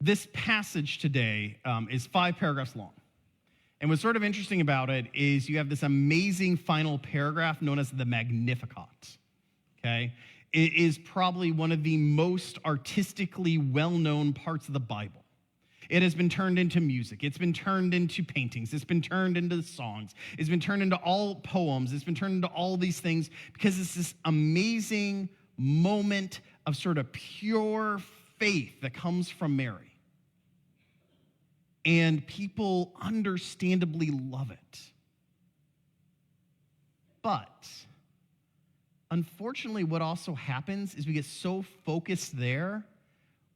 This passage today is 5 paragraphs long. And what's sort of interesting about it is you have this amazing final paragraph known as the Magnificat, okay? It is probably one of the most artistically well-known parts of the Bible. It has been turned into music. It's been turned into paintings. It's been turned into songs. It's been turned into all poems. It's been turned into all these things because it's this amazing moment of sort of pure faith that comes from Mary. And people understandably love it. But unfortunately, what also happens is we get so focused there,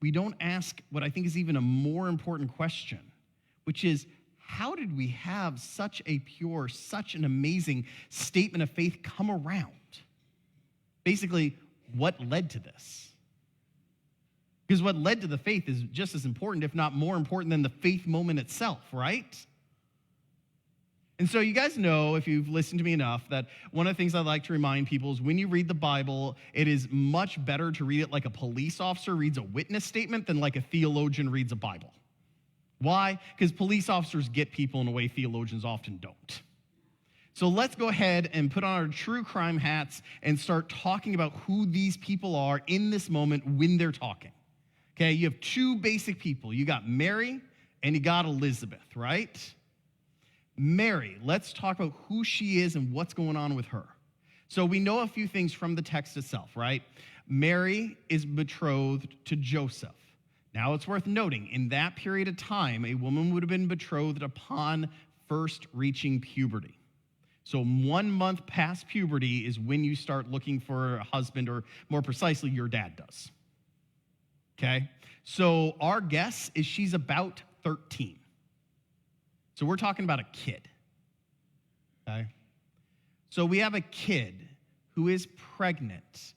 we don't ask what I think is even a more important question, which is, how did we have such a pure, such an amazing statement of faith come around? Basically, what led to this? Because what led to the faith is just as important, if not more important than the faith moment itself, right? And so you guys know, if you've listened to me enough, that one of the things I like to remind people is when you read the Bible, it is much better to read it like a police officer reads a witness statement than like a theologian reads a Bible. Why? Because police officers get people in a way theologians often don't. So let's go ahead and put on our true crime hats and start talking about who these people are in this moment when they're talking. Okay, you have 2 basic people. You got Mary and you got Elizabeth, right? Mary, let's talk about who she is and what's going on with her. So we know a few things from the text itself, right? Mary is betrothed to Joseph. Now it's worth noting, in that period of time, a woman would have been betrothed upon first reaching puberty. So 1 month past puberty is when you start looking for a husband, or more precisely, your dad does. Okay? So our guess is she's about 13. So we're talking about a kid. Okay? So we have a kid who is pregnant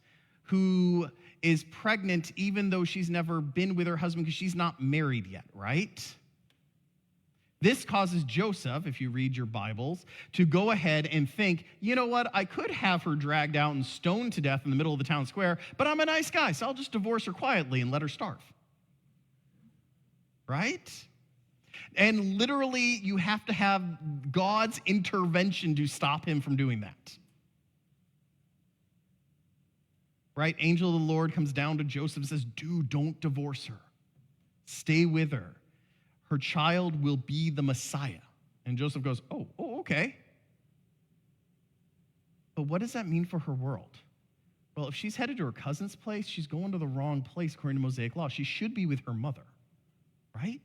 even though she's never been with her husband because she's not married yet, right? This causes Joseph, if you read your Bibles, to go ahead and think, you know what, I could have her dragged out and stoned to death in the middle of the town square, but I'm a nice guy, so I'll just divorce her quietly and let her starve. Right? And literally, you have to have God's intervention to stop him from doing that. Right? Angel of the Lord comes down to Joseph and says, dude, don't divorce her. Stay with her. Her child will be the Messiah. And Joseph goes, oh, okay. But what does that mean for her world? Well, if she's headed to her cousin's place, she's going to the wrong place according to Mosaic law. She should be with her mother, right?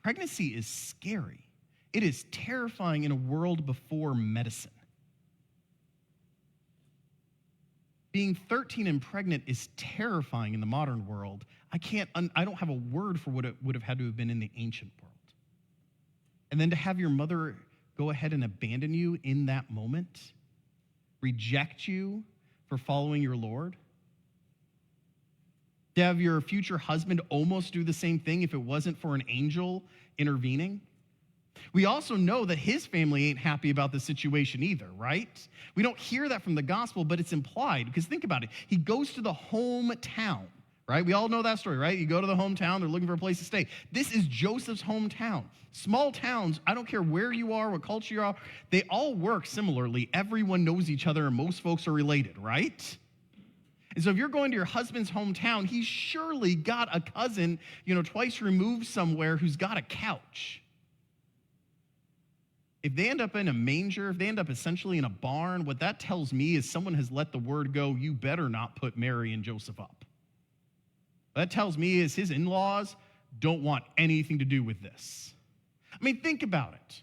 Pregnancy is scary. It is terrifying in a world before medicine. Being 13 and pregnant is terrifying in the modern world. I don't have a word for what it would have had to have been in the ancient world. And then to have your mother go ahead and abandon you in that moment, reject you for following your Lord, to have your future husband almost do the same thing if it wasn't for an angel intervening. We also know that his family ain't happy about the situation either, right? We don't hear that from the gospel, but it's implied, because think about it. He goes to the hometown, right? We all know that story, right? You go to the hometown, they're looking for a place to stay. This is Joseph's hometown. Small towns, I don't care where you are, what culture you are, they all work similarly. Everyone knows each other and most folks are related, right? And so if you're going to your husband's hometown, he's surely got a cousin, twice removed somewhere who's got a couch. If they end up in a manger, if they end up essentially in a barn, what that tells me is someone has let the word go, you better not put Mary and Joseph up. What that tells me is his in-laws don't want anything to do with this. I mean, think about it.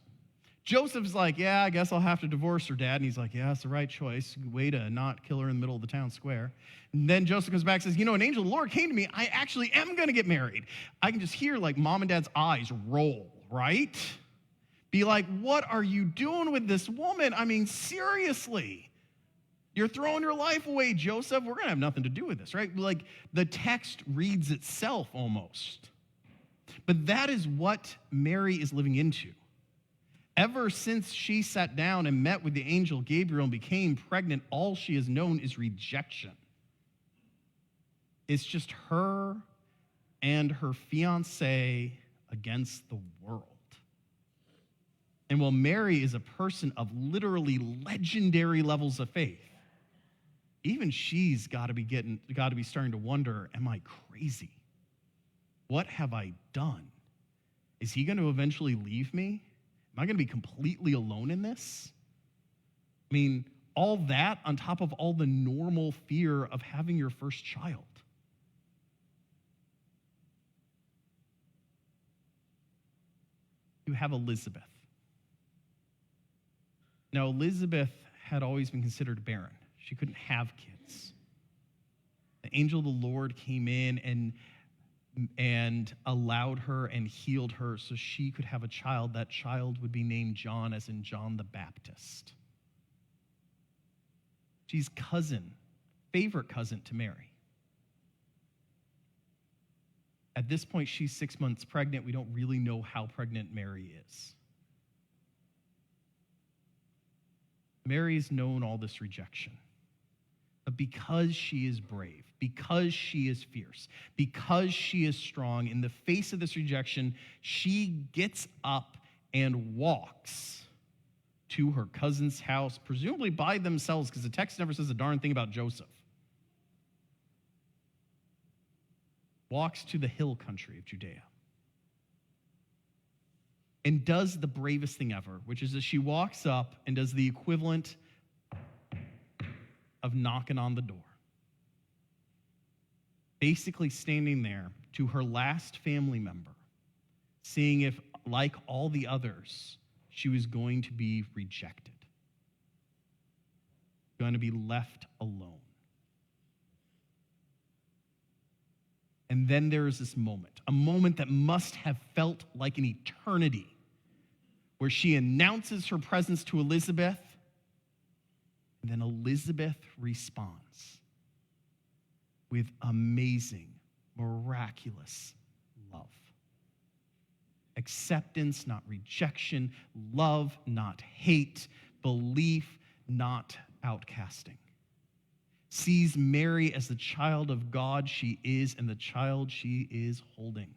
Joseph's like, yeah, I guess I'll have to divorce her, Dad. And he's like, yeah, that's the right choice. Way to not kill her in the middle of the town square. And then Joseph comes back and says, an angel of the Lord came to me. I actually am going to get married. I can just hear like mom and dad's eyes roll, right? Be like, what are you doing with this woman? I mean, seriously. You're throwing your life away, Joseph. We're going to have nothing to do with this, right? Like the text reads itself almost. But that is what Mary is living into. Ever since she sat down and met with the angel Gabriel and became pregnant, all she has known is rejection. It's just her and her fiancé against the world. And while Mary is a person of literally legendary levels of faith, even she's got to be starting to wonder, am I crazy? What have I done? Is he going to eventually leave me? Am I going to be completely alone in this? I mean, all that on top of all the normal fear of having your first child. You have Elizabeth. Now, Elizabeth had always been considered barren. She couldn't have kids. The angel of the Lord came in and allowed her and healed her so she could have a child. That child would be named John, as in John the Baptist. She's favorite cousin to Mary. At this point, she's 6 months pregnant. We don't really know how pregnant Mary is. Mary's known all this rejection. But because she is brave, because she is fierce, because she is strong, in the face of this rejection, she gets up and walks to her cousin's house, presumably by themselves, because the text never says a darn thing about Joseph. Walks to the hill country of Judea. And does the bravest thing ever, which is that she walks up and does the equivalent of knocking on the door. Basically standing there to her last family member, seeing if, like all the others, she was going to be rejected, going to be left alone. And then there is this moment, a moment that must have felt like an eternity, where she announces her presence to Elizabeth, and then Elizabeth responds with amazing, miraculous love. Acceptance, not rejection. Love, not hate. Belief, not outcasting. Sees Mary as the child of God she is and the child she is holding.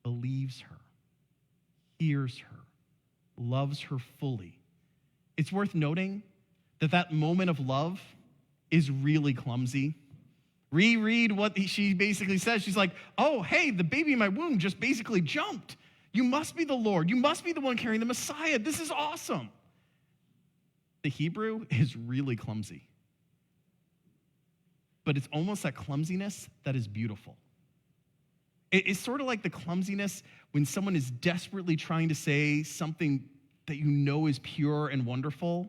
Believes her, hears her, loves her fully. It's worth noting that that moment of love is really clumsy. Reread what she basically says. She's like, oh, hey, the baby in my womb just basically jumped. You must be the Lord. You must be the one carrying the Messiah. This is awesome. The Hebrew is really clumsy. But it's almost that clumsiness that is beautiful. It's sort of like the clumsiness when someone is desperately trying to say something that you know is pure and wonderful,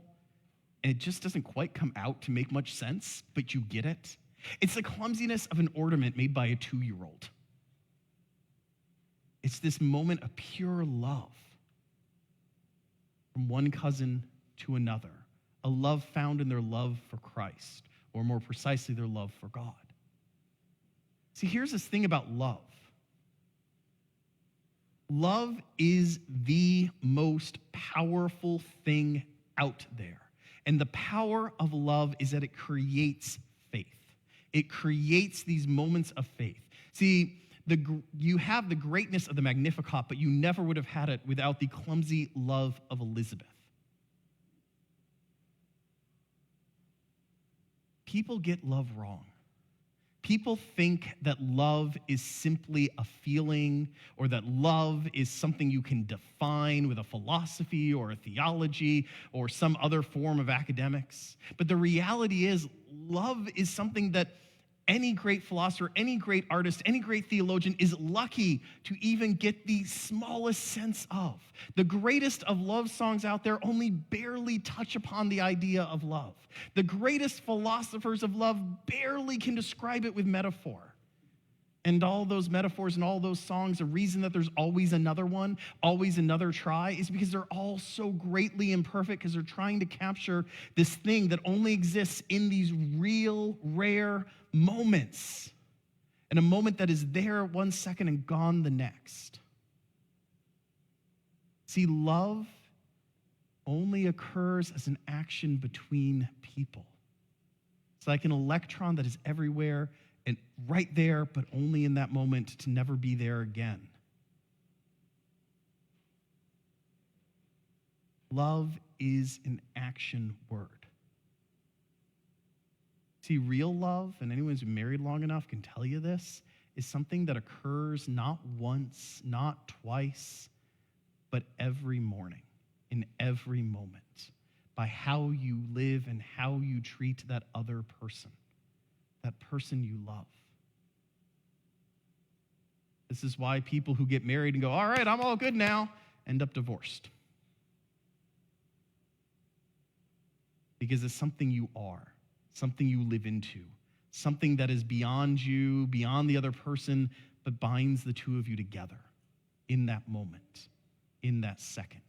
and it just doesn't quite come out to make much sense, but you get it. It's the clumsiness of an ornament made by a 2-year-old. It's this moment of pure love from one cousin to another, a love found in their love for Christ, or more precisely, their love for God. See, here's this thing about love. Love is the most powerful thing out there. And the power of love is that it creates faith. It creates these moments of faith. See, you have the greatness of the Magnificat, but you never would have had it without the clumsy love of Elizabeth. People get love wrong. People think that love is simply a feeling, or that love is something you can define with a philosophy or a theology or some other form of academics. But the reality is, love is something that any great philosopher, any great artist, any great theologian is lucky to even get the smallest sense of. The greatest of love songs out there only barely touch upon the idea of love. The greatest philosophers of love barely can describe it with metaphor. And all those metaphors and all those songs, the reason that there's always another one, always another try, is because they're all so greatly imperfect, because they're trying to capture this thing that only exists in these real, rare moments. And a moment that is there 1 second and gone the next. See, love only occurs as an action between people. It's like an electron that is everywhere and right there, but only in that moment to never be there again. Love is an action word. See, real love, and anyone who's been married long enough can tell you this, is something that occurs not once, not twice, but every morning, in every moment, by how you live and how you treat that other person you love. This is why people who get married and go, all right, I'm all good now, end up divorced. Because it's something you are, something you live into, something that is beyond you, beyond the other person, but binds the two of you together in that moment, in that second.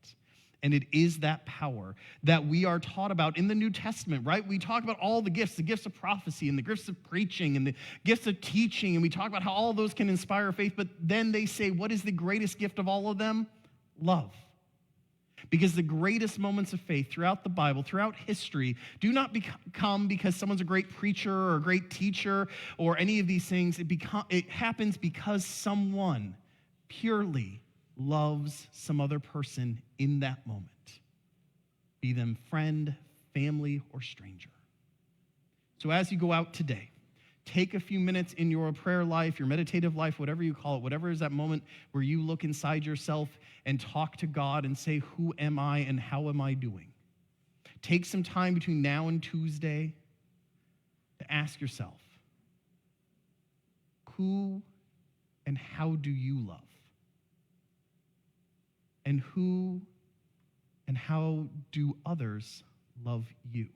And it is that power that we are taught about in the New Testament, right? We talk about all the gifts of prophecy and the gifts of preaching and the gifts of teaching, and we talk about how all those can inspire faith, but then they say, what is the greatest gift of all of them? Love. Because the greatest moments of faith throughout the Bible, throughout history, do not come because someone's a great preacher or a great teacher or any of these things. It happens because someone purely loves some other person in that moment, be them friend, family, or stranger. So as you go out today, take a few minutes in your prayer life, your meditative life, whatever you call it, whatever is that moment where you look inside yourself and talk to God and say, who am I and how am I doing? Take some time between now and Tuesday to ask yourself, who and how do you love? And who and how do others love you?